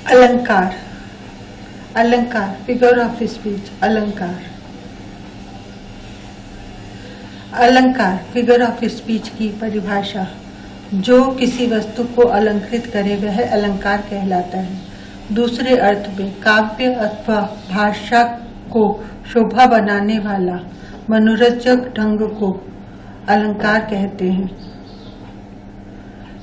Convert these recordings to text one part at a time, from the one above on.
अलंकार। अलंकार figure of speech. अलंकार अलंकार फिगर ऑफ स्पीच की परिभाषा। जो किसी वस्तु को अलंकृत करे वह अलंकार कहलाता है। दूसरे अर्थ में काव्य अथवा भाषा को शोभा बनाने वाला मनोरंजक ढंग को अलंकार कहते हैं।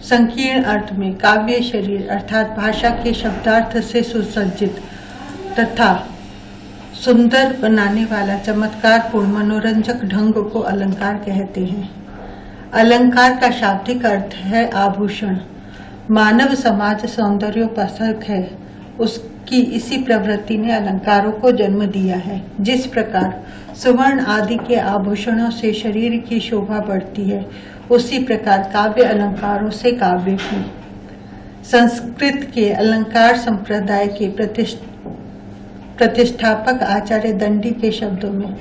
संकीर्ण अर्थ में काव्य शरीर अर्थात भाषा के शब्दार्थ से सुसज्जित तथा सुंदर बनाने वाला चमत्कारपूर्ण मनोरंजक ढंग को अलंकार कहते हैं। अलंकार का शाब्दिक अर्थ है आभूषण। मानव समाज सौंदर्योपासक है, उसकी इसी प्रवृत्ति ने अलंकारों को जन्म दिया है। जिस प्रकार सुवर्ण आदि के आभूषणों से शरीर की शोभा बढ़ती है, उसी प्रकार काव्य अलंकारों से काव्य की। संस्कृत के अलंकार संप्रदाय के प्रतिष्ठापक आचार्य दंडी के शब्दों में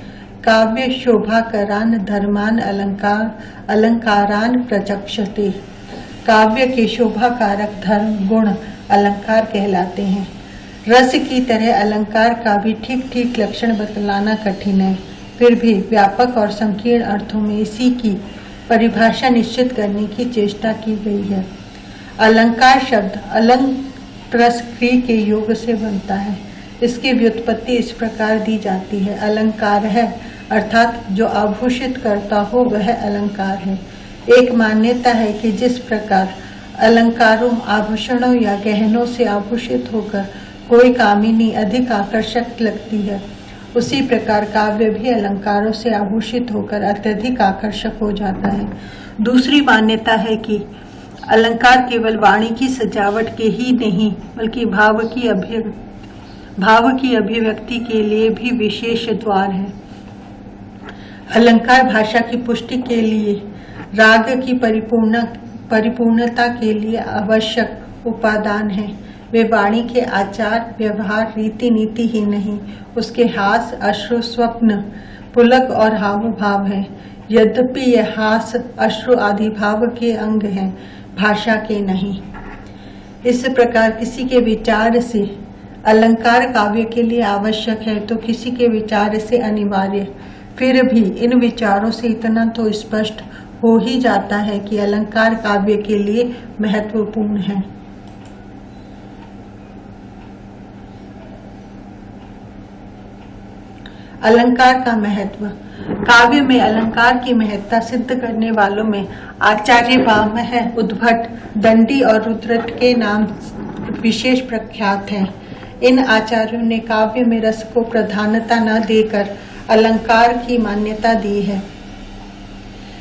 काव्य शोभाकरान धर्मान अलंकारान प्रचक्षते। काव्य के शोभाकारक धर्म गुण अलंकार कहलाते हैं। रस की तरह अलंकार का भी ठीक ठीक लक्षण बतलाना कठिन है, फिर भी व्यापक और संकीर्ण अर्थों में इसी की परिभाषा निश्चित करने की चेष्टा की गई है। अलंकार शब्द अलंकृत के योग से बनता है। इसकी व्युत्पत्ति इस प्रकार दी जाती है। अलंकार है अर्थात जो आभूषित करता हो वह अलंकार है। एक मान्यता है कि जिस प्रकार अलंकारों आभूषणों या गहनों से आभूषित होकर कोई कामिनी अधिक आकर्षक लगती है, उसी प्रकार काव्य भी अलंकारों से आभूषित होकर अत्यधिक आकर्षक हो जाता है। दूसरी मान्यता है कि अलंकार केवल वाणी की सजावट के ही नहीं बल्कि भाव की अभिव्यक्ति के लिए भी विशेष द्वार है। अलंकार भाषा की पुष्टि के लिए, राग की परिपूर्णता के लिए आवश्यक उपादान है। वे वाणी के आचार व्यवहार रीति नीति ही नहीं, उसके हास अश्रु स्वप्न पुलक और हाव भाव है। यद्यपि यह हास अश्रु आदि भाव के अंग हैं, भाषा के नहीं। इस प्रकार किसी के विचार से अलंकार काव्य के लिए आवश्यक है तो किसी के विचार से अनिवार्य। फिर भी इन विचारों से इतना तो स्पष्ट हो ही जाता है कि अलंकार काव्य के लिए महत्वपूर्ण है। अलंकार का महत्व। काव्य में अलंकार की महत्ता सिद्ध करने वालों में आचार्य भामह, उद्भट, दंडी और रुद्रट के नाम विशेष प्रख्यात हैं। इन आचार्यों ने काव्य में रस को प्रधानता न देकर अलंकार की मान्यता दी है।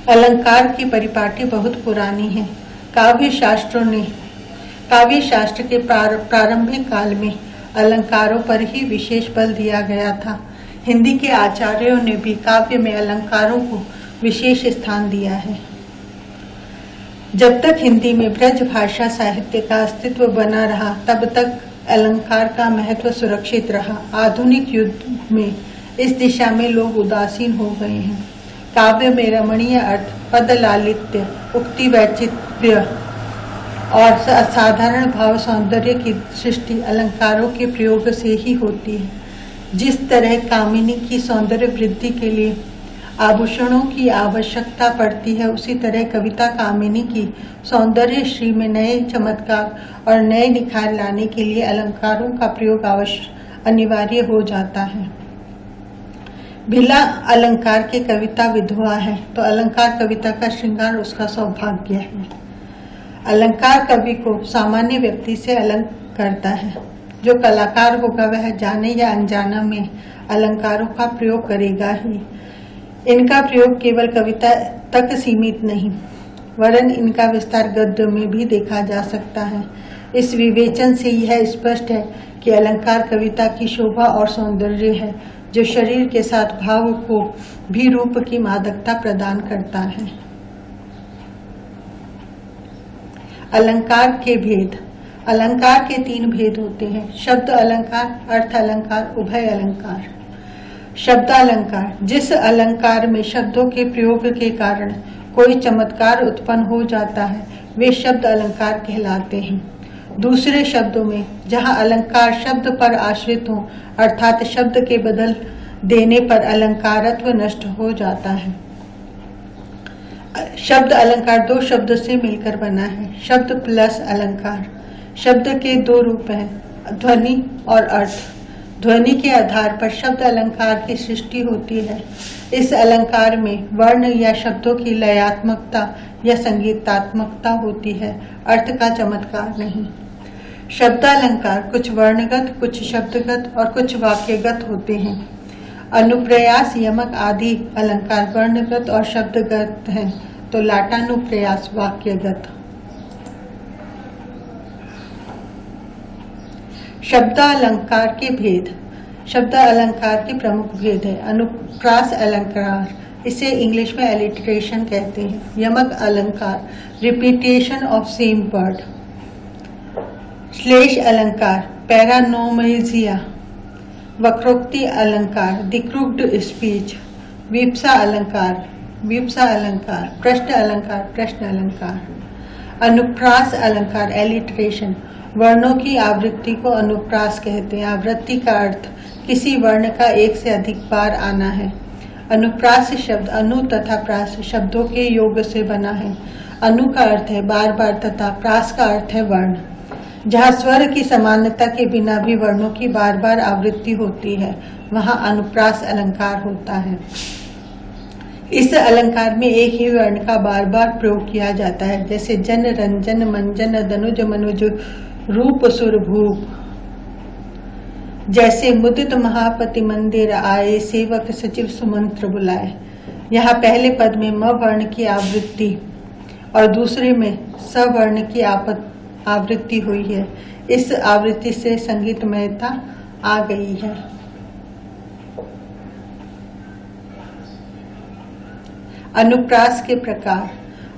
अलंकार की परिपाटी बहुत पुरानी है। काव्य शास्त्र के प्रारंभिक काल में अलंकारों पर ही विशेष बल दिया गया था। हिंदी के आचार्यों ने भी काव्य में अलंकारों को विशेष स्थान दिया है। जब तक हिंदी में ब्रज भाषा साहित्य का अस्तित्व बना रहा, तब तक अलंकार का महत्व सुरक्षित रहा। आधुनिक युग में इस दिशा में लोग उदासीन हो गए हैं। काव्य में रमणीय अर्थ, पद लालित्य, उक्ति वैचित्र्य और साधारण भाव सौंदर्य की सृष्टि अलंकारों के प्रयोग से ही होती है। जिस तरह कामिनी की सौंदर्य वृद्धि के लिए आभूषणों की आवश्यकता पड़ती है, उसी तरह कविता कामिनी की सौंदर्य श्री में नए चमत्कार और नए निखार लाने के लिए अलंकारों का प्रयोग अनिवार्य हो जाता है। बिना अलंकार के कविता विधवा है, तो अलंकार कविता का श्रृंगार उसका सौभाग्य है। अलंकार कवि को सामान्य व्यक्ति से अलग करता है। जो कलाकार होगा वह जाने या अनजाना में अलंकारों का प्रयोग करेगा ही। इनका प्रयोग केवल कविता तक सीमित नहीं, वरन इनका विस्तार गद्य में भी देखा जा सकता है। इस विवेचन से यह स्पष्ट है कि अलंकार कविता की शोभा और सौंदर्य है, जो शरीर के साथ भाव को भी रूप की मादकता प्रदान करता है। अलंकार के भेद। अलंकार के 3 भेद होते हैं: शब्द अलंकार, अर्थ अलंकार, उभय अलंकार। शब्द अलंकार, जिस अलंकार में शब्दों के प्रयोग के कारण कोई चमत्कार उत्पन्न हो जाता है, वे शब्द अलंकार कहलाते हैं। दूसरे शब्दों में, जहाँ अलंकार शब्द पर आश्रित हो, अर्थात शब्द के बदल देने पर अलंकारत्व नष्ट हो जाता है। शब्द अलंकार दो शब्द से मिलकर बना है। शब्द प्लस अलंकार। शब्द के दो रूप हैं, ध्वनि और अर्थ। ध्वनि के आधार पर शब्द अलंकार की सृष्टि होती है। इस अलंकार में वर्ण या शब्दों की लयात्मकता या संगीतात्मकता होती है, अर्थ का चमत्कार नहीं। शब्दालंकार कुछ वर्णगत, कुछ शब्दगत और कुछ वाक्यगत होते हैं। अनुप्रयास, यमक आदि अलंकार वर्णगत और शब्दगत हैं, तो लाटानुप्रयास वाक्यगत। शब्दालंकार के भेद। शब्द अलंकार के प्रमुख भेद है। अनुप्रास अलंकार, इसे इंग्लिश में एलिटरेशन कहते हैं। यमक अलंकार, रिपीटेशन ऑफ सेम वर्ड। श्लेष अलंकार, पैरानोमेजिया। वक्रोक्ति अलंकार, द क्रूक्ड स्पीच। विप्सा अलंकार, विप्सा अलंकार। प्रश्न अलंकार, प्रश्न अलंकार। अनुप्रास अलंकार, एलिटरेशन। वर्णों की आवृत्ति को अनुप्रास कहते हैं। आवृत्ति का अर्थ किसी वर्ण का एक से अधिक बार आना है। अनुप्रास शब्द अनु तथा प्रास शब्दों के योग से बना है। अनु का अर्थ है बार बार तथा प्रास का अर्थ है वर्ण। जहाँ स्वर की समानता के बिना भी वर्णों की बार बार आवृत्ति होती है, वहाँ अनुप्रास अलंकार होता है। इस अलंकार में एक ही वर्ण का बार बार प्रयोग किया जाता है, जैसे जन, रंजन, मंजन, दनुज, मनुज, रूप, सुर, भूप। जैसे मुदित महापति मंदिर आए, सेवक सचिव सुमंत्र बुलाए। यहाँ पहले पद में म वर्ण की आवृत्ति और दूसरे में स वर्ण की आवृत्ति हुई है। इस आवृत्ति से संगीतमयता आ गई है। अनुप्रास के प्रकार।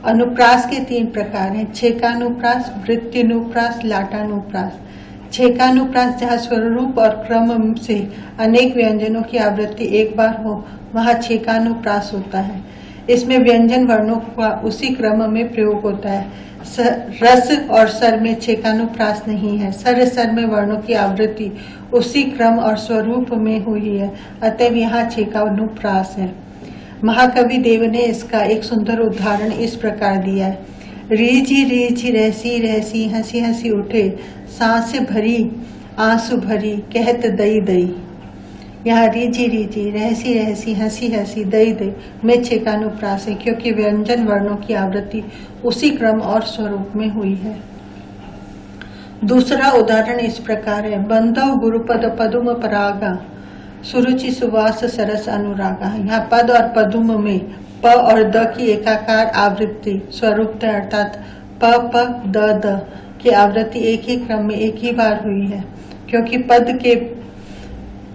अनुप्रास के 3 प्रकार हैं, छेकानुप्रास, वृत्त्यनुप्रास, लाटानुप्रास। छेकानुप्रास, जहाँ स्वरूप और क्रम से अनेक व्यंजनों की आवृत्ति एक बार हो, वहाँ छेकानुप्रास होता है। इसमें व्यंजन वर्णों का उसी क्रम में प्रयोग होता है। रस और स्वर में छेकानुप्रास नहीं है। सर में वर्णों की आवृत्ति उसी क्रम और स्वरूप में हुई है, अतएव यहाँ छेकानुप्रास है। महाकवि देव ने इसका एक सुंदर उदाहरण इस प्रकार दिया है। रीझी रीझी रहसी रहसी, हंसी हंसी उठे, सांस भरी आंसू भरी, कहत दई दई। यहाँ रीझी रीझी, रहसी रहसी, हंसी हंसी, दई दई में छेकानुप्रास है, क्योंकि व्यंजन वर्णों की आवृत्ति उसी क्रम और स्वरूप में हुई है। दूसरा उदाहरण इस प्रकार है। बंधव गुरुपद पदुम परागा, सुरुचि सुवास सरस अनुरागा। यहाँ पद और पदुम में प और द की एकाकार आवृत्ति स्वरूप है, अर्थात प प द द की आवृत्ति एक ही क्रम में एक ही बार हुई है, क्योंकि पद के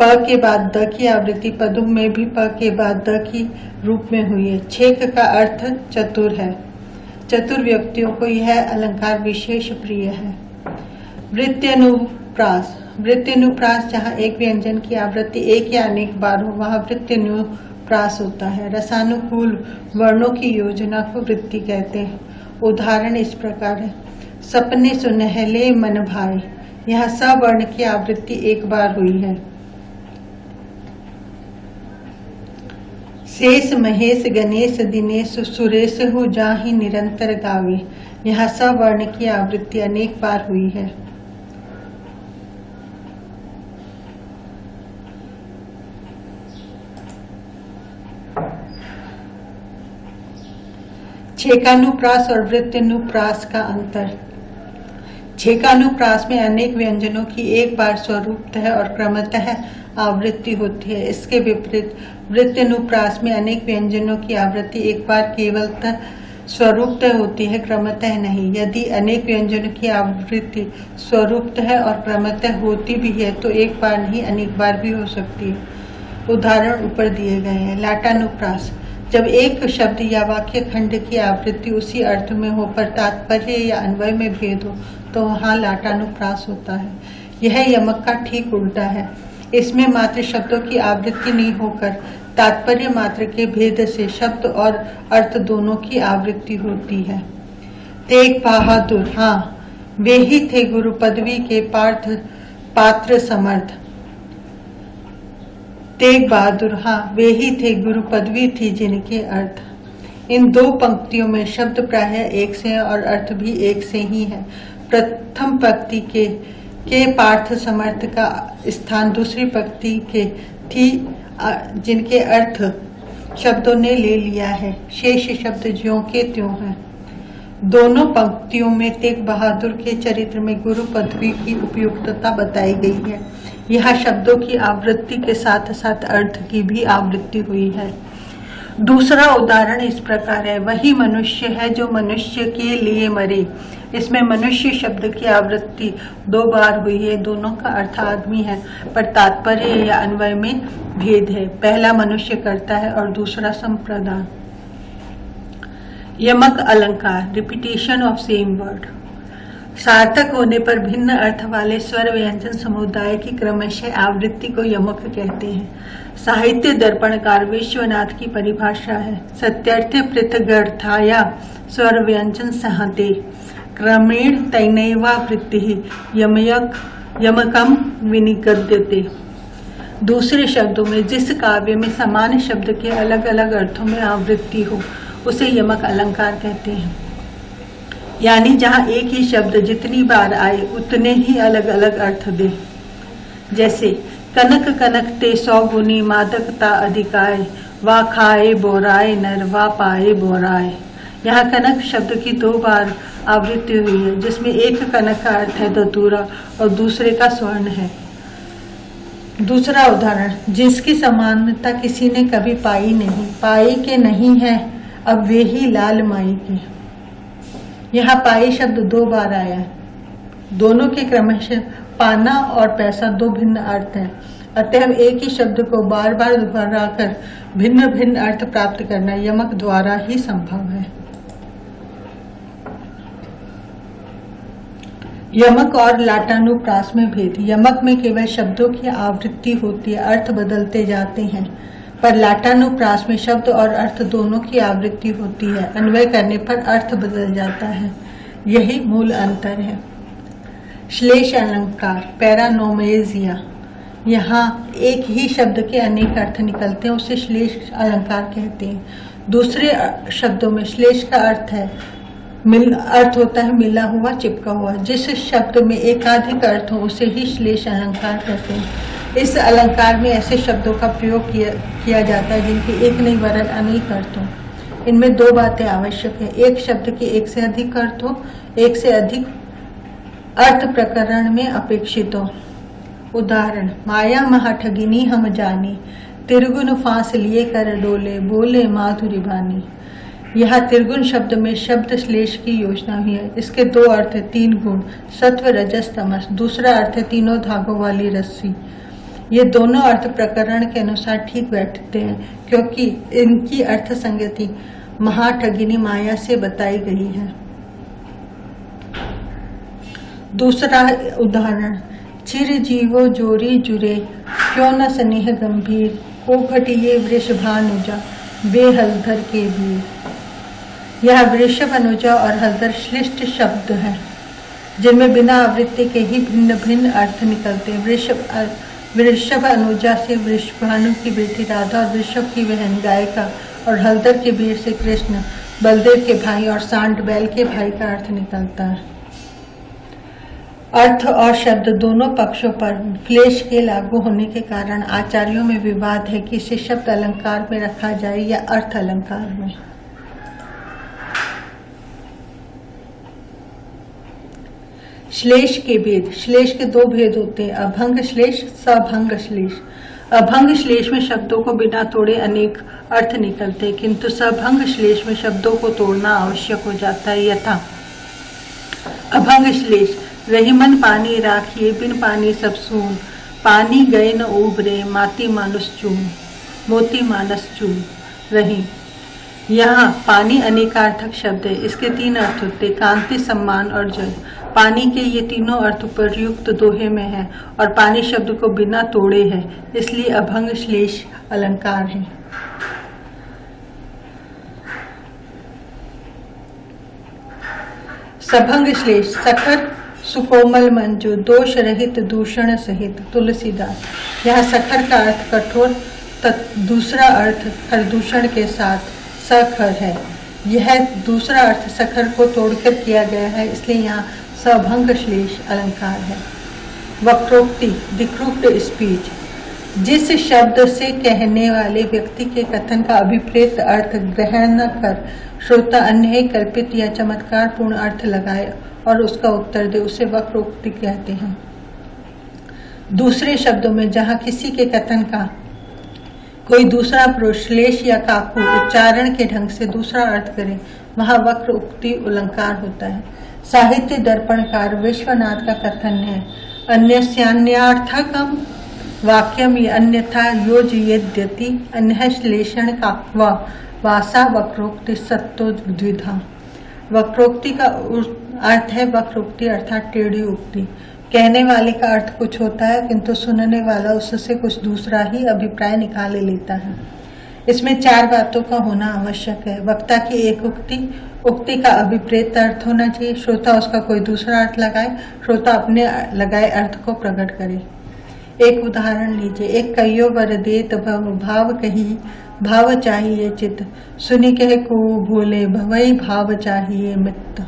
प के बाद द की आवृत्ति पदुम में भी प के बाद द की रूप में हुई है। छेक का अर्थ चतुर है। चतुर व्यक्तियों को यह अलंकार विशेष प्रिय है। वृत्त्यनुप्रास। वृत्त्यनुप्रास, जहाँ एक व्यंजन की आवृत्ति एक या अनेक बार हो, वहाँ वृत्त्यनुप्रास होता है। रसानुकूल वर्णों की योजना को वृत्ति कहते हैं। उदाहरण इस प्रकार है। सपने सुनहले मन भाई, यहाँ स वर्ण की आवृत्ति एक बार हुई है। शेष महेश गणेश दिनेश सुरेश हो जाहि निरंतर गावे, यहाँ स वर्ण की आवृत्ति अनेक बार हुई है। छेकानुप्रास और वृत्त्यनुप्रास का अंतर। छेकानुप्रास में अनेक व्यंजनों की एक बार स्वरूपतः और क्रमतः आवृत्ति होती है। इसके विपरीत वृत्त्यनुप्रास में अनेक व्यंजनों की आवृत्ति एक बार केवलतः स्वरूपतः होती है, क्रमतः नहीं। यदि अनेक व्यंजनों की आवृत्ति स्वरूपतः और क्रमतः होती भी है तो एक बार नहीं अनेक बार भी हो सकती है। उदाहरण ऊपर दिए गए हैं। लाटानुप्रास, जब एक शब्द या वाक्य खंड की आवृत्ति उसी अर्थ में हो पर तात्पर्य या अन्वय में भेद हो तो वहाँ लाटानुप्रास होता है। यह यमक का ठीक उल्टा है। इसमें मात्र शब्दों की आवृत्ति नहीं होकर तात्पर्य मात्र के भेद से शब्द और अर्थ दोनों की आवृत्ति होती है। तेग बहादुर, हाँ, वे ही थे गुरु पदवी के पात्र समर्थ। तेग बहादुर, हाँ वे ही थे गुरु पदवी थी जिनके अर्थ। इन दो पंक्तियों में शब्द प्रायः एक से है और अर्थ भी एक से ही है। प्रथम पंक्ति के पार्थ समर्थ का स्थान दूसरी पंक्ति के थी जिनके अर्थ शब्दों ने ले लिया है। शेष शब्द ज्यों के त्यों हैं। दोनों पंक्तियों में तेग बहादुर के चरित्र में गुरु पदवी की उपयुक्तता बताई गई है। यहाँ शब्दों की आवृत्ति के साथ साथ अर्थ की भी आवृत्ति हुई है। दूसरा उदाहरण इस प्रकार है, वही मनुष्य है जो मनुष्य के लिए मरे। इसमें मनुष्य शब्द की आवृत्ति 2 बार हुई है। दोनों का अर्थ आदमी है, पर तात्पर्य या अन्वय में भेद है। पहला मनुष्य करता है और दूसरा संप्रदान। यमक अलंकार, रिपीटेशन ऑफ सेम वर्ड। सार्थक होने पर भिन्न अर्थ वाले स्वर व्यंजन समुदाय की क्रमशः आवृत्ति को यमक कहते हैं। साहित्य दर्पणकार विश्वनाथ की परिभाषा है, सत्यर्थ पृथगर्थाया स्वर व्यंजन सहते क्रमेण तैनैवावृत्ति यमकम विनिगद्यते। दूसरे शब्दों में जिस काव्य में समान शब्द के अलग अलग अर्थों में आवृत्ति हो उसे यमक अलंकार कहते हैं। यानी जहाँ एक ही शब्द जितनी बार आए उतने ही अलग अलग अर्थ दे। जैसे कनक कनकते 100 गुनी मादकता अधिकाय, वा खाए बोराए नर वा पाए बोराए। यहाँ कनक शब्द की 2 बार आवृत्ति हुई है, जिसमें एक कनक का अर्थ है धतूरा और दूसरे का स्वर्ण है। दूसरा उदाहरण, जिसकी समानता किसी ने कभी पाई नहीं, पाई के नहीं है अब वे ही लाल माई के। यहाँ पाई शब्द 2 बार आया है। दोनों के क्रमशः पाना और पैसा 2 भिन्न अर्थ हैं। अतः एक ही शब्द को बार बार दोहराकर भिन्न भिन्न अर्थ प्राप्त करना यमक द्वारा ही संभव है। यमक और लाटानुप्रास में भेद। यमक में केवल शब्दों की आवृत्ति होती है, अर्थ बदलते जाते हैं, पर लाटानुप्रास में शब्द और अर्थ दोनों की आवृत्ति होती है। अन्वय करने पर अर्थ बदल जाता है, यही मूल अंतर है। श्लेष अलंकार, पैरानोमेजिया। यहाँ एक ही शब्द के अनेक अर्थ निकलते हैं, उसे श्लेष अलंकार कहते हैं। दूसरे शब्दों में श्लेष का अर्थ होता है मिला हुआ, चिपका हुआ। जिस शब्द में एकाधिक अर्थ हो उसे ही श्लेष अलंकार कहते हैं। इस अलंकार में ऐसे शब्दों का प्रयोग किया जाता है जिनके एक नहीं वरन अनेक अर्थ हो। इनमें 2 बातें आवश्यक है, एक शब्द के एक से अधिक अर्थ हो, एक से अधिक अर्थ प्रकरण में अपेक्षित हो। उदाहरण, माया महाठगिनी हम जानी, तिरगुन फांस लिए कर डोले, बोले माधुरी बानी। यहाँ तिरगुन शब्द में शब्द श्लेष की योजना हुई है। इसके 2 अर्थ है, 3 गुण, सत्व रजस तमस। दूसरा अर्थ है 3 धागों वाली रस्सी। ये दोनों अर्थ प्रकरण के अनुसार ठीक बैठते हैं, क्योंकि इनकी अर्थ संगति महाठगिनी माया से बताई गई है। दूसरा उदाहरण, चिर जीवो जोरी जुरे, क्यों न स्नेह गंभीर, को घटिये वृषभानुजा, वे हलधर के भी। यह वृषभ, अनुजा और हलधर श्लिष्ट शब्द हैं, जिनमें बिना आवृत्ति के ही भिन्न भिन्न अर्थ निकलते हैं। वृषभ अनुजा से वृषभानु की बेटी राधा और वृषभ की बहन गायिका, और हलधर के वीर से कृष्ण, बलदेव के भाई और सांड बैल के भाई का अर्थ निकलता है। अर्थ और शब्द दोनों पक्षों पर क्लेश के लागू होने के कारण आचार्यों में विवाद है कि इसे शब्द अलंकार में रखा जाए या अर्थ अलंकार में। श्लेष के भेद। श्लेष के 2 भेद होते हैं, अभंग श्लेष, सभंग श्लेष। अभंग श्लेष में शब्दों को बिना तोड़े अनेक अर्थ निकलते, किंतु सभंग श्लेष में शब्दों को तोड़ना आवश्यक हो जाता है। यथा अभंग श्लेष, रहीमन पानी राखिए, बिन पानी सब सून, पानी गए न उबरे, माती मानुस चून, मोती मानस चून रही। यहाँ पानी अनेकार्थक शब्द है। इसके 3 अर्थ होते, कांति, सम्मान और जल। पानी के ये तीनों अर्थ उपयुक्त दोहे में है और पानी शब्द को बिना तोड़े है, इसलिए अभंग श्लेष अलंकार है। सभंग श्लेष, सखर सुकोमल मंजू, दोष रहित दूषण सहित। तुलसीदास। यहाँ सखर का अर्थ कठोर, दूसरा अर्थ खरदूषण के साथ सखर है। यह दूसरा अर्थ सखर को तोड़कर किया गया है, इसलिए यहाँ सभंग श्लेष अलंकार है। वक्रोक्ति, विकृत स्पीच, जिस शब्द से कहने वाले व्यक्ति के कथन का अभिप्रेत अर्थ ग्रहण न कर श्रोता अन्य कल्पित या चमत्कार पूर्ण अर्थ लगाए और उसका उत्तर दे, उसे वक्रोक्ति कहते हैं। दूसरे शब्दों में जहाँ किसी के कथन का कोई दूसरा पुरुष श्लेष या काकू उच्चारण के ढंग से दूसरा अर्थ करे, वहाँ वक्र उक्ति अलंकार होता है। साहित्य दर्पणकार विश्वनाथ का कथन है, अन्यस्यान्यार्थकम वाक्यम अन्यथा योजयेद्यति अन्य श्लेषण काक्वा वासा वक्रोक्ति सत्तो द्विधा। वक्रोक्ति का अर्थ है वक्रोक्ति अर्थात टेढ़ी उक्ति। कहने वाले का अर्थ कुछ होता है किंतु सुनने वाला उससे कुछ दूसरा ही अभिप्राय निकाल लेता है। इसमें चार बातों का होना आवश्यक है। वक्ता की एक उक्ति का अभिप्रेत अर्थ होना चाहिए, श्रोता उसका कोई दूसरा अर्थ लगाए, श्रोता अपने लगाए अर्थ को प्रकट करे। एक उदाहरण लीजिए। एक कहियो वर देत भव, भाव कही भाव चाहिए चित्त, सुनी कहे को भोले भवई भाव चाहिए मित्त।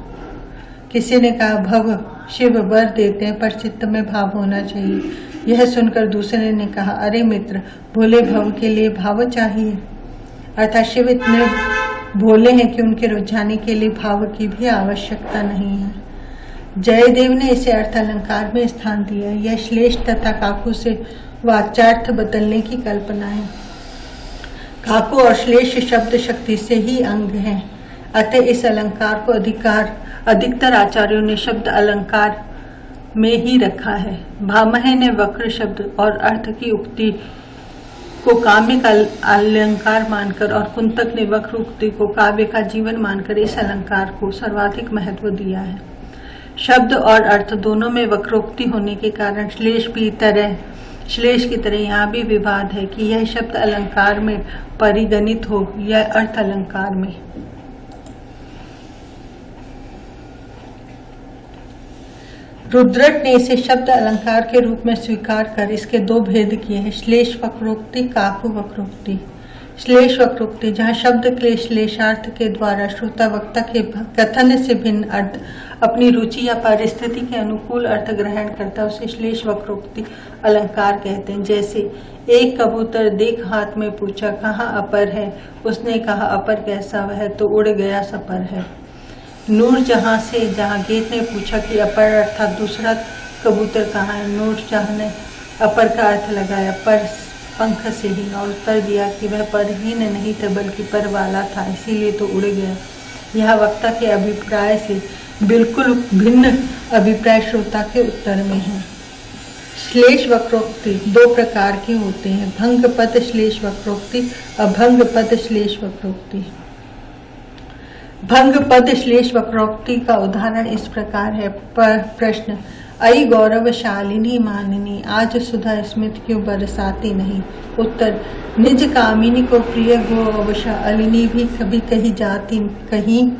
किसी ने कहा भव शिव वर देते हैं पर चित्त में भाव होना चाहिए। यह सुनकर दूसरे ने कहा अरे मित्र, भोले भव के लिए भाव चाहिए, अर्थात शिव इतने भोले हैं कि उनके रुझाने के लिए भाव की भी आवश्यकता नहीं है। जयदेव ने इसे अर्थ अलंकार में स्थान दिया। यह श्लेष तथा काकू से वाच्यार्थ बदलने की कल्पना है। काकू और श्लेष शब्द शक्ति से ही अंग हैं, अतः इस अलंकार को अधिकतर आचार्यों ने शब्द अलंकार में ही रखा है। भामह ने वक्र शब्द और अर्थ की उक्ति को काव्य का अलंकार मानकर और कुंतक ने वक्र उक्ति को काव्य का जीवन मानकर इस अलंकार को सर्वाधिक महत्व दिया है। शब्द और अर्थ दोनों में वक्रोक्ति होने के कारण श्लेष की तरह यहाँ भी विवाद है कि यह शब्द अलंकार में परिगणित हो या अर्थ अलंकार में। रुद्रट ने इसे शब्द अलंकार के रूप में स्वीकार कर इसके दो भेद किए हैं, श्लेष वक्रोक्ति, काकू वक्रोक्ति। श्लेष वक्रोक्ति जहाँ शब्द के श्लेषार्थ के द्वारा श्रोता वक्ता के कथन से भिन्न अर्थ अपनी रुचि या परिस्थिति के अनुकूल अर्थ ग्रहण करता है, उसे श्लेष वक्रोक्ति अलंकार कहते हैं। जैसे एक कबूतर देख हाथ में पूछा कहाँ अपर है, उसने कहा अपर कैसा वह तो उड़ गया सपर है। नूर जहाँ से जहाँ गेट ने पूछा कि अपर अर्थात दूसरा कबूतर कहाँ है, नूर जहाँ ने अपर का अर्थ लगाया पर पंख से ही और उत्तर दिया कि वह परहीन नहीं था बल्कि पर वाला था, इसीलिए तो उड़ गया। यह वक्ता के अभिप्राय से बिल्कुल भिन्न अभिप्राय श्रोता के उत्तर में है। श्लेष वक्रोक्ति दो प्रकार के होते हैं, भंग पद श्लेष वक्रोक्ति, अभंग पद श्लेष वक्रोक्ति। भंग पद श्लेष वक्रोक्ति का उदाहरण इस प्रकार है। प्रश्न, अई गौरवशालिनी मानिनी आज सुधा स्मित क्यों बरसाती नहीं। उत्तर, निज कामिनी को प्रिय गौरवशालिनी भी कभी कही जाती कहीं।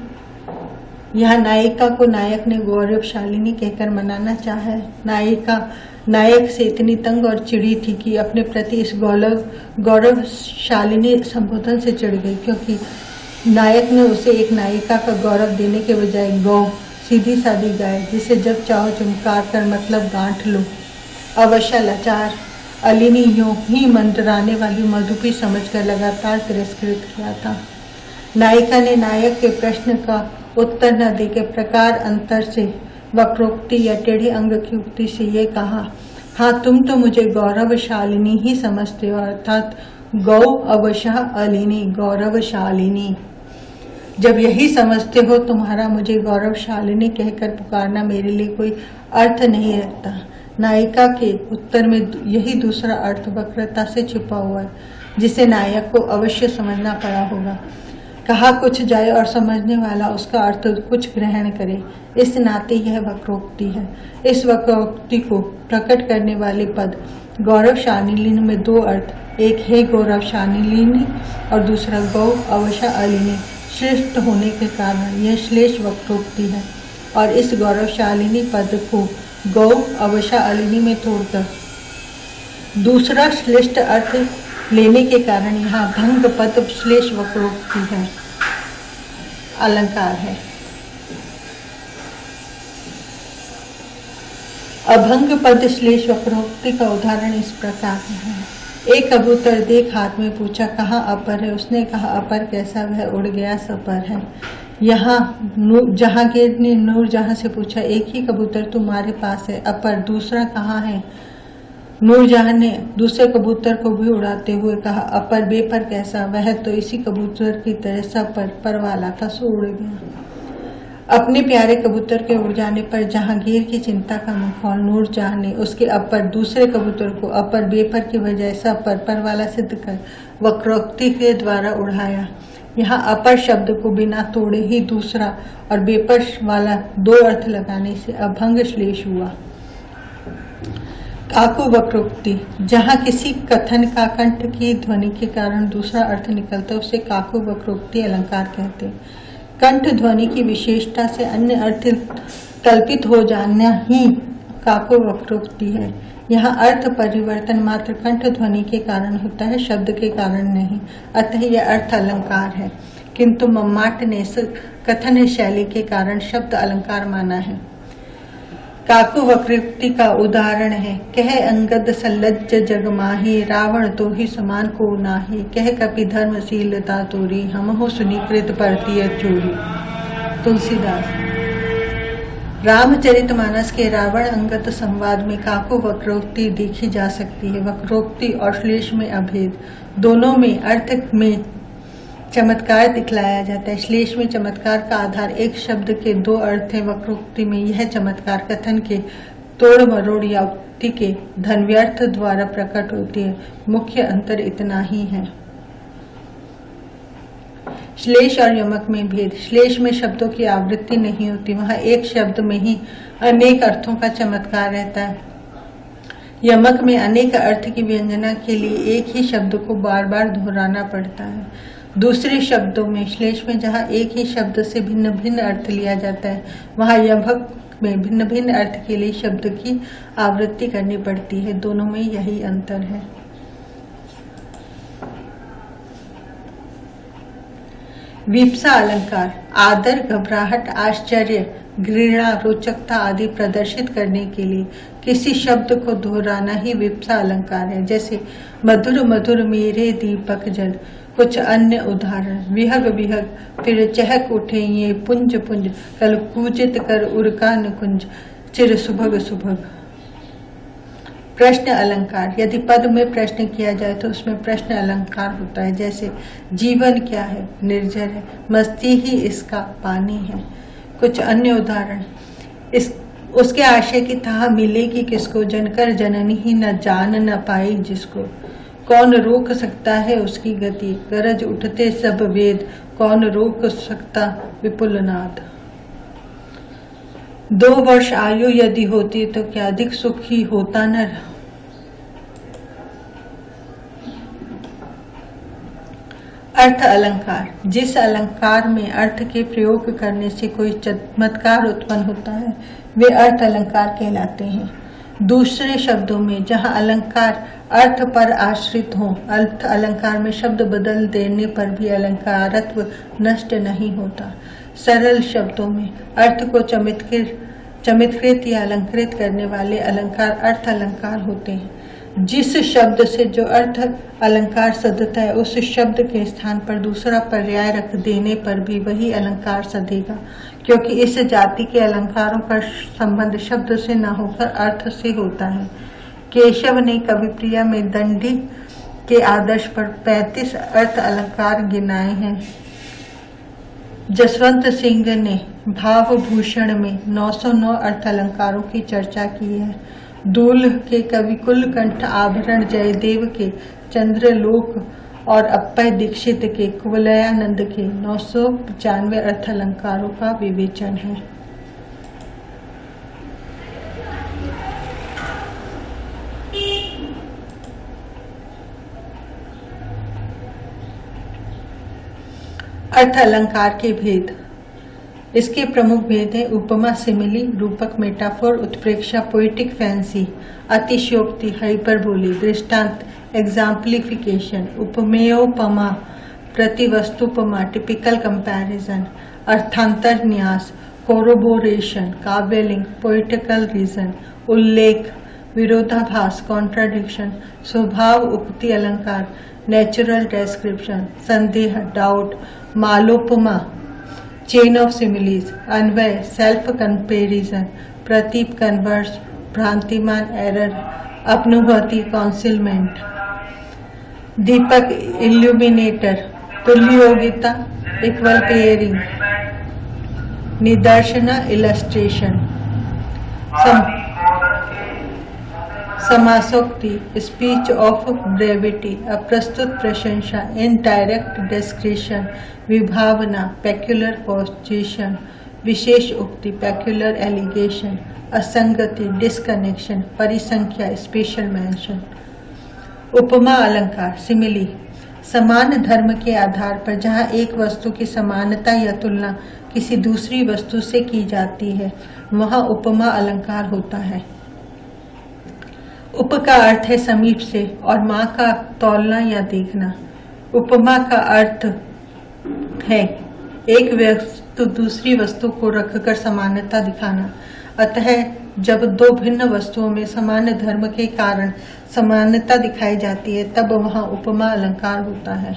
यह नायिका को नायक ने गौरवशालिनी कहकर मनाना चाहा। नायिका नायक से इतनी तंग और चिड़ी थी कि अपने प्रति इस गौरवशालिनी संबोधन से चिढ़ गई, क्योंकि नायक ने उसे एक नायिका का गौरव देने के बजाय गौ सीधी सादी गाय जिसे जब चाहो चमकार कर मतलब गांठ लो। अवश्य लाचार अलिनी यूं ही मंडराने वाली मधुपी समझकर लगातार तिरस्कृत किया था। नायिका ने नायक के प्रश्न का उत्तर न देकर प्रकार अंतर से वक्रोक्ति या टेढ़ी अंग की उक्ति से ये कहा, हाँ तुम तो मुझे गौरवशालिनी ही समझते हो, अर्थात गौ अवशः अलिनी गौरवशालिनी। जब यही समझते हो तुम्हारा मुझे गौरवशालिनी कहकर पुकारना मेरे लिए कोई अर्थ नहीं रखता। नायिका के उत्तर में यही दूसरा अर्थ वक्रता से छिपा हुआ है, जिसे नायक को अवश्य समझना पड़ा होगा। कहा कुछ जाए और समझने वाला उसका अर्थ कुछ ग्रहण करे, इस नाते यह वक्रोक्ति है। इस वक्रोक्ति को प्रकट करने वाले पद गौरवशालिनी में दो अर्थ, एक है गौरवशालिनी और दूसरा गौ अवशः अलिनी श्रेष्ठ होने के कारण यह श्लेष वक्रोक्ति है। और इस गौरवशालिनी पद को गौ अवशालिनी में तोड़कर दूसरा श्लेष्ठ अर्थ लेने के कारण यहाँ भंग पद श्लेष वक्रोक्ति है, अलंकार है। अभंग पद श्लेष वक्रोक्ति का उदाहरण इस प्रकार है। एक कबूतर देख हाथ में पूछा, कहाँ अपर है? उसने कहा, अपर कैसा? वह उड़ गया, सपर है। यहाँ जहांगीर ने नूरजहां से पूछा, एक ही कबूतर तुम्हारे पास है, अपर दूसरा कहाँ है? नूरजहां ने दूसरे कबूतर को भी उड़ाते हुए कहा, अपर बेपर कैसा? वह तो इसी कबूतर की तरह सपर पर वाला था, सो उड़ गया। अपने प्यारे कबूतर के उड़ जाने पर जहांगीर की चिंता का मखौल नूरजहां ने उसके अपर दूसरे कबूतर को अपर बेपर की बजाय सपर पर वाला सिद्ध कर वक्रोक्ति के द्वारा उड़ाया। यहाँ अपर शब्द को बिना तोड़े ही दूसरा और बेपर वाला दो अर्थ लगाने से अभंग श्लेष हुआ। काकु वक्रोक्ति, जहाँ किसी कथन का कंठ की ध्वनि के कारण दूसरा अर्थ निकलता है उसे काकु वक्रोक्ति अलंकार कहते हैं। कंठ ध्वनि की विशेषता से अन्य अर्थ कल्पित हो जाना ही काकु वक्रोक्ति है। यहाँ अर्थ परिवर्तन मात्र कंठ ध्वनि के कारण होता है, शब्द के कारण नहीं, अतः यह अर्थ अलंकार है। किंतु मम्माट ने कथन शैली के कारण शब्द अलंकार माना है। काकु वक्रोक्ति का उदाहरण है, कह अंगद सल्लज जग माही, रावण तो ही समान को नाही, कह कपि धर्मशीलता तोरी, हम हो सुनिकृत परतीय चोरी। तुलसीदास। रामचरितमानस के रावण अंगद संवाद में काकु वक्रोक्ति देखी जा सकती है। वक्रोक्ति और श्लेष में अभेद, दोनों में अर्थ में चमत्कार दिखलाया जाता है। श्लेष में चमत्कार का आधार एक शब्द के दो अर्थ है, वक्रोक्ति में यह चमत्कार कथन के तोड़ मरोड़ या उक्ति के धन्व्यर्थ द्वारा प्रकट होती है। मुख्य अंतर इतना ही है। श्लेष और यमक में भेद, श्लेष में शब्दों की आवृत्ति नहीं होती, वहां एक शब्द में ही अनेक अर्थों का चमत्कार रहता है। यमक में अनेक अर्थ की व्यंजना के लिए एक ही शब्द को बार बार दोहराना पड़ता है। दूसरे शब्दों में श्लेष में जहाँ एक ही शब्द से भिन्न भिन्न अर्थ लिया जाता है, वहाँ यमक में भिन्न भिन्न अर्थ के लिए शब्द की आवृत्ति करनी पड़ती है। दोनों में यही अंतर है। विप्सा अलंकार, आदर, घबराहट, आश्चर्य, घृणा, रोचकता आदि प्रदर्शित करने के लिए किसी शब्द को दोहराना ही विप्सा अलंकार है। जैसे मधुर मधुर मेरे दीपक जल। कुछ अन्य उदाहरण, विहग विहग, फिर चहक उठे ये पुंज पुंज, कल कूजित कर उर्का निकुंज, चिर सुभग सुभग। प्रश्न अलंकार, यदि पद में प्रश्न किया जाए तो उसमें प्रश्न अलंकार होता है। जैसे जीवन क्या है? निर्जर है, मस्ती ही इसका पानी है। कुछ अन्य उदाहरण, उसके आशय की थाह मिलेगी किसको, जनकर जननी ही न जान न पाई जिसको। कौन रोक सकता है उसकी गति, गरज उठते सब वेद, कौन रोक सकता विपुल नाद। 2 वर्ष आयु यदि होती तो क्या अधिक सुखी होता नर। अर्थ अलंकार, जिस अलंकार में अर्थ के प्रयोग करने से कोई चमत्कार उत्पन्न होता है वे अर्थ अलंकार कहलाते हैं। दूसरे शब्दों में जहाँ अलंकार अर्थ पर आश्रित हो, अर्थ अलंकार में शब्द बदल देने पर भी अलंकारत्व नष्ट नहीं होता। सरल शब्दों में अर्थ को चमत्कृत या अलंकृत करने वाले अलंकार अर्थ अलंकार होते हैं। जिस शब्द से जो अर्थ अलंकार सधता है उस शब्द के स्थान पर दूसरा पर्याय रख देने पर भी वही अलंकार सधेगा, क्योंकि इस जाति के अलंकारों का संबंध शब्द से न होकर अर्थ से होता है। केशव ने कविप्रिया में दंडी के आदर्श पर 35 अर्थ अलंकार गिनाए हैं। जसवंत सिंह ने भावभूषण में 909 अर्थ अलंकारों की चर्चा की है। दूल के कवि कुलकंठ आभरण जयदेव के चंद्रलोक और अप्पय दीक्षित के कुवलयानंद के 995 अर्थ अलंकारों का विवेचन है। अर्थ अलंकार के भेद, इसके प्रमुख भेद हैं उपमा सिमिली, रूपक मेटाफोर, उत्प्रेक्षा पोएटिक फैंसी, अतिशयोक्ति हाइपरबोली, दृष्टांत एग्जाम्पलिफिकेशन, उपमेयोपमा प्रतिवस्तुपमा टिपिकल कंपैरिजन, अर्थांतर न्यास कोरोबोरेशन, काव्य लिंक पोएटिकल रीजन, उल्लेख विरोधाभास कॉन्ट्राडिक्शन, स्वभाव उक्ति अलंकार नेचुरल डेस्क्रिप्शन, संदेह डाउट, मालोपमा चेन ऑफ सिमिलीज, अन्वय सेल्फ कंपेरिजन, प्रतीप कन्वर्स, भ्रांतिमान एरर, अनुभूति कॉन्सिलमेंट, दीपक इल्यूमिनेटर, तुल्योगिता इक्वल पेयरिंग, निदर्शना इलस्ट्रेशन, समासोक्ति स्पीच ऑफ ब्रेविटी, अप्रस्तुत प्रशंसा, इनडायरेक्ट डिस्क्रिप्शन, विभावना पेक्युलर पोजिशन, विशेष उक्ति पेक्युलर एलिगेशन, असंगति डिसकनेक्शन, परिसंख्या स्पेशल मेंशन। उपमा अलंकार सिमिली, समान धर्म के आधार पर जहाँ एक वस्तु की समानता या तुलना किसी दूसरी वस्तु से की जाती है वहाँ उपमा अलंकार होता है। उप का अर्थ है समीप से और माँ का तौलना या देखना। उपमा का अर्थ है एक वस्तु दूसरी वस्तु को रखकर समानता दिखाना। अतः जब दो भिन्न वस्तुओं में समान धर्म के कारण समानता दिखाई जाती है तब वहाँ उपमा अलंकार होता है।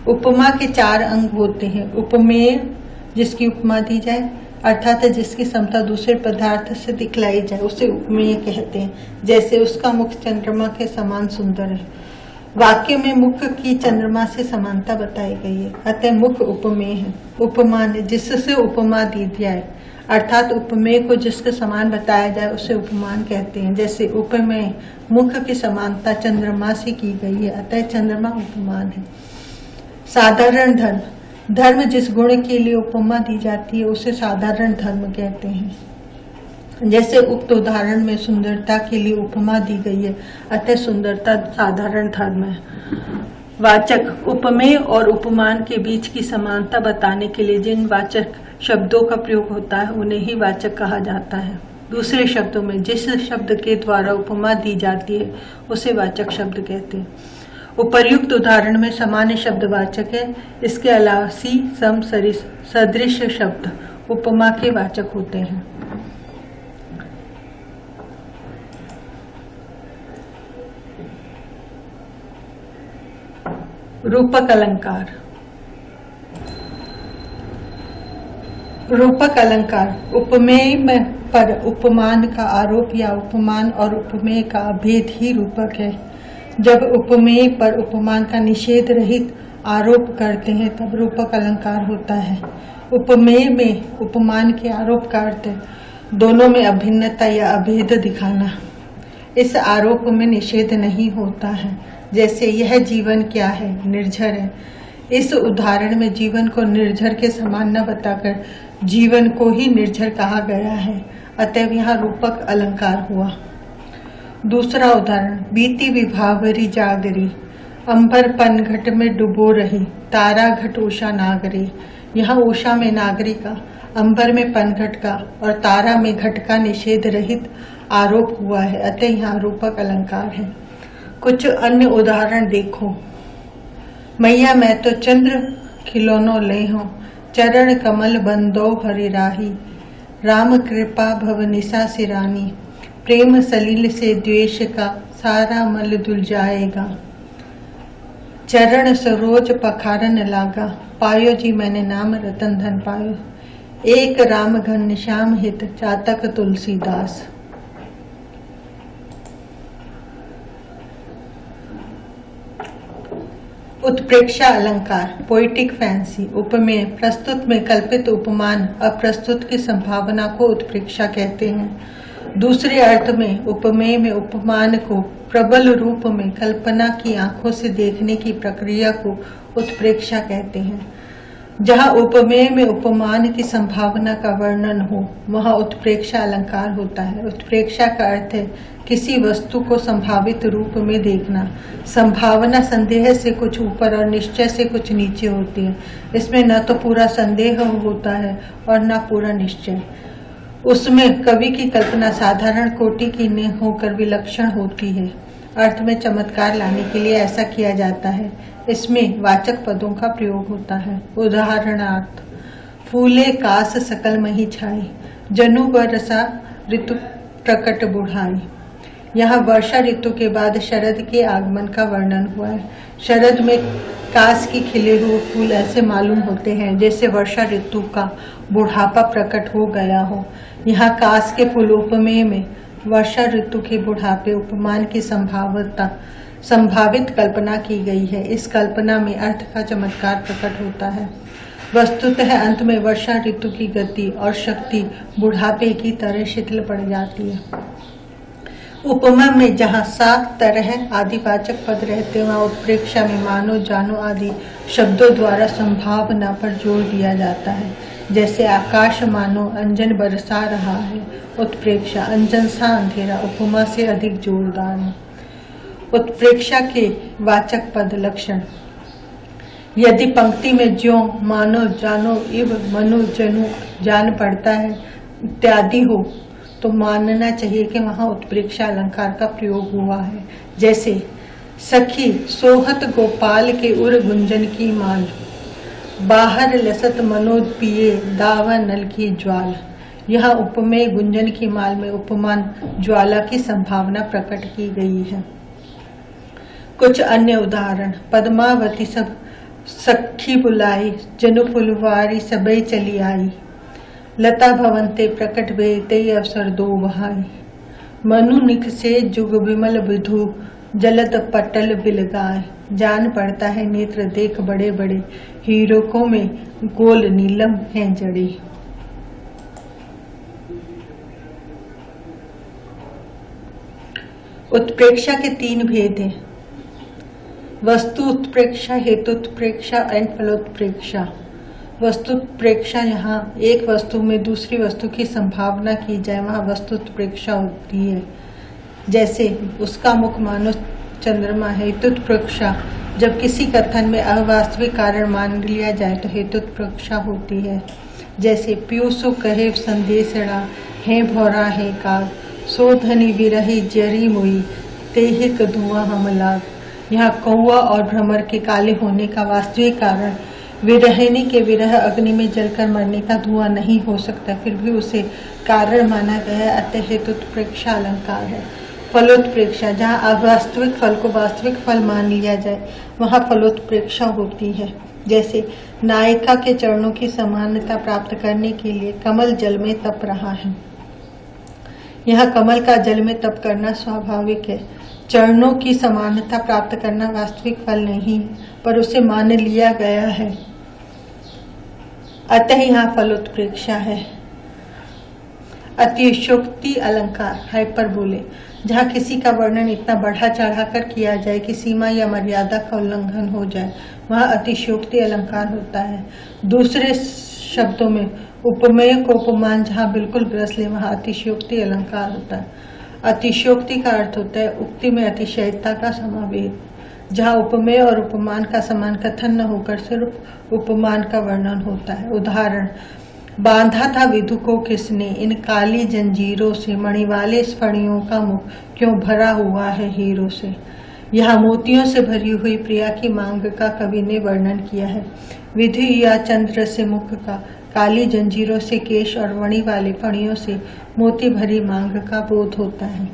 उपमा के 4 अंग होते हैं। उपमेय जिसकी उपमा दी जाए अर्थात जिसकी समता दूसरे पदार्थ से दिखलाई जाए उसे उपमेय कहते हैं। जैसे उसका मुख चंद्रमा के समान सुंदर है। वाक्य में मुख की चंद्रमा से समानता बताई गई है अतः मुख उपमेय है। उपमान जिससे उपमा दी जाए अर्थात उपमेय को जिसके समान बताया जाए उसे उपमान कहते हैं। जैसे उपमेय मुख की समानता चंद्रमा से की गई है अतः चंद्रमा उपमान है। साधारण धर्म, धर्म जिस गुण के लिए उपमा दी जाती है उसे साधारण धर्म कहते हैं। जैसे उक्त उदाहरण में सुंदरता के लिए उपमा दी गई है अतः सुंदरता साधारण धर्म है। वाचक, उपमेय और उपमान के बीच की समानता बताने के लिए जिन वाचक शब्दों का प्रयोग होता है उन्हें ही वाचक कहा जाता है। दूसरे शब्दों में जिस शब्द के द्वारा उपमा दी जाती है उसे वाचक शब्द कहते हैं। उपर्युक्त उदाहरण में सामान्य शब्द वाचक है। इसके अलावा सी, सम, सरिस, सदृश शब्द उपमा के वाचक होते हैं। रूपक अलंकार। रूपक अलंकार उपमेय पर उपमान का आरोप या उपमान और उपमेय का अभेद ही रूपक है। जब उपमेय पर उपमान का निषेध रहित आरोप करते हैं तब रूपक अलंकार होता है। उपमेय में उपमान के आरोप का अर्थ दोनों में अभिन्नता या अभेद दिखाना। इस आरोप में निषेध नहीं होता है। जैसे यह जीवन क्या है, निर्झर है। इस उदाहरण में जीवन को निर्झर के समान न बताकर जीवन को ही निर्झर कहा गया है अतः यहाँ रूपक अलंकार हुआ। दूसरा उदाहरण, बीती विभावरी जागरी, अंबर पनघट में डुबो रही, तारा घट उषा नागरी। यहाँ उषा में नागरी का, अंबर में पनघट का और तारा में घट का निषेध रहित आरोप हुआ है अतः यहाँ रूपक अलंकार है। कुछ अन्य उदाहरण देखो। मैया मैं तो चंद्र खिलौनो ले हूँ, चरण कमल बंदो हरि राही, राम कृपा भव निशा सिरानी, प्रेम सलील से द्वेष का सारा मल धुल जाएगा, चरण सरोज पखारन लागा, पायो जी मैंने नाम रतन धन पायो, एक राम घन श्याम हित चातक तुलसीदास। उत्प्रेक्षा अलंकार पोएटिक फैंसी। उपमेय प्रस्तुत में कल्पित उपमान अप्रस्तुत की संभावना को उत्प्रेक्षा कहते हैं। दूसरे अर्थ में उपमेय में उपमान को प्रबल रूप में कल्पना की आंखों से देखने की प्रक्रिया को उत्प्रेक्षा कहते हैं। जहाँ उपमेय में उपमान की संभावना का वर्णन हो वहाँ उत्प्रेक्षा अलंकार होता है। उत्प्रेक्षा का अर्थ है किसी वस्तु को संभावित रूप में देखना। संभावना संदेह से कुछ ऊपर और निश्चय से कुछ नीचे होती है। इसमें न तो पूरा संदेह होता है और न पूरा निश्चय। उसमें कवि की कल्पना साधारण कोटि की न होकर विलक्षण होती है। अर्थ में चमत्कार लाने के लिए ऐसा किया जाता है। इसमें वाचक पदों का प्रयोग होता है। उदाहरणार्थ, फूले कास सकल मही छाई, जनु बरसा ऋतु प्रकट बुढ़ाई। यहाँ वर्षा ऋतु के बाद शरद के आगमन का वर्णन हुआ है। शरद में कास की खिले हुए फूल ऐसे मालूम होते हैं जैसे वर्षा ऋतु का बुढ़ापा प्रकट हो गया हो। यहाँ कास के फूल उपमेय में वर्षा ऋतु के बुढ़ापे उपमान की संभावित कल्पना की गई है। इस कल्पना में अर्थ का चमत्कार प्रकट होता है। वस्तुतः अंत में वर्षा ऋतु की गति और शक्ति बुढ़ापे की तरह शिथिल पड़ जाती है। उपमा में जहाँ 7 तरह आदिवाचक पद रहते वहाँ उत्प्रेक्षा में मानो, जानो आदि शब्दों द्वारा संभावना पर जोर दिया जाता है। जैसे आकाश मानो अंजन बरसा रहा है, उत्प्रेक्षा अंजन सा अंधेरा उपमा से अधिक जोरदार है। उत्प्रेक्षा के वाचक पद लक्षण, यदि पंक्ति में ज्यों, मानो, जानो, इव, मनु, जनु, जान पड़ता है इत्यादि हो तो मानना चाहिए कि वहाँ उत्प्रेक्षा अलंकार का प्रयोग हुआ है। जैसे सखी सोहत गोपाल के उर गुंजन की माल, बाहर लसत मनोद पिए दावा नल की ज्वाल। यहाँ उपमेय गुंजन की माल में उपमान ज्वाला की संभावना प्रकट की गई है। कुछ अन्य उदाहरण, पद्मावती सब सखी बुलाई, जनु फुलवारी सबई चली आई, लता भवंते प्रकट वे ते अवसर दो बहाई, मनु निक से जुग विमल विधु जलत पटल बिलगाए। जान पड़ता है नेत्र देख बड़े बड़े, हीरों में गोल नीलम हैं जड़े। उत्प्रेक्षा के 3 भेद हैं, वस्तु उत्प्रेक्षा, हेतु उत्प्रेक्षा एंड फलोत्प्रेक्षा। वस्तु उत्प्रेक्षा यहाँ एक वस्तु में दूसरी वस्तु की संभावना की जाए वहाँ वस्तु उत्प्रेक्षा होती है। जैसे उसका मुख मानो चंद्रमा है। हेतुत्प्रेक्षा, जब किसी कथन में अवास्तविक कारण मान लिया जाए तो हेतुत्प्रेक्षा होती है। जैसे पीयूषो कहे संदेशड़ा है भौरा है काग, सो धनी विरही जरी मोई तेहिक धुआं हमलाग। यहाँ कौआ और भ्रमर के काले होने का वास्तविक कारण विरहिणी के विरह अग्नि में जलकर मरने का धुआं नहीं हो सकता, फिर भी उसे कारण माना गया, अतः हेतुत्प्रेक्षा अलंकार है। फलोत्प्रेक्षा, जहाँ अवास्तविक फल को वास्तविक फल मान लिया जाए वहाँ फलोत्प्रेक्षा होती है। जैसे नायिका के चरणों की समानता प्राप्त करने के लिए कमल जल में तप रहा है। यहाँ कमल का जल में तप करना स्वाभाविक है। चरणों की समानता प्राप्त करना वास्तविक फल नहीं है, पर उसे मान लिया गया है, अतः यहाँ फलोत्प्रेक्षा है। अतिशयोक्ति अलंकार, हाइपरबोले, जहाँ किसी का वर्णन इतना बढ़ा चढ़ाकर किया जाए कि सीमा या मर्यादा का उल्लंघन हो जाए वहाँ अतिशयोक्ति अलंकार होता है। दूसरे शब्दों में उपमेय को उपमान जहाँ बिल्कुल ग्रस ले वहाँ अतिशयोक्ति अलंकार होता है। अतिशयोक्ति का अर्थ होता है उक्ति में अतिशयता का समावेश, जहाँ उपमेय और उपमान का समान कथन न होकर सिर्फ उपमान का वर्णन होता है। उदाहरण, बांधा था विधु को किसने इन काली जंजीरों से, मणिवाले फणियों का मुख क्यों भरा हुआ है हीरों से। यहाँ मोतियों से भरी हुई प्रिया की मांग का कवि ने वर्णन किया है। विधि या चंद्र से मुख का, काली जंजीरों से केश और मणि वाले फणियों से मोती भरी मांग का बोध होता है।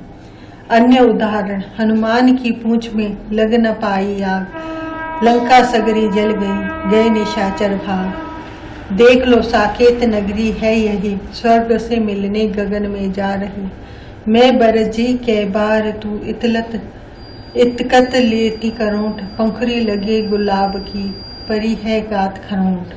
अन्य उदाहरण, हनुमान की पूंछ में लग न पाई आग, लंका सगरी जल गई, गए निशाचर भाग। देख लो साकेत नगरी है यही, स्वर्ग से मिलने गगन में जा रही। मैं बरजी के बार तू इतकत लेती करोंठ, पंखुरी लगे गुलाब की, परी है गात खरोंठ।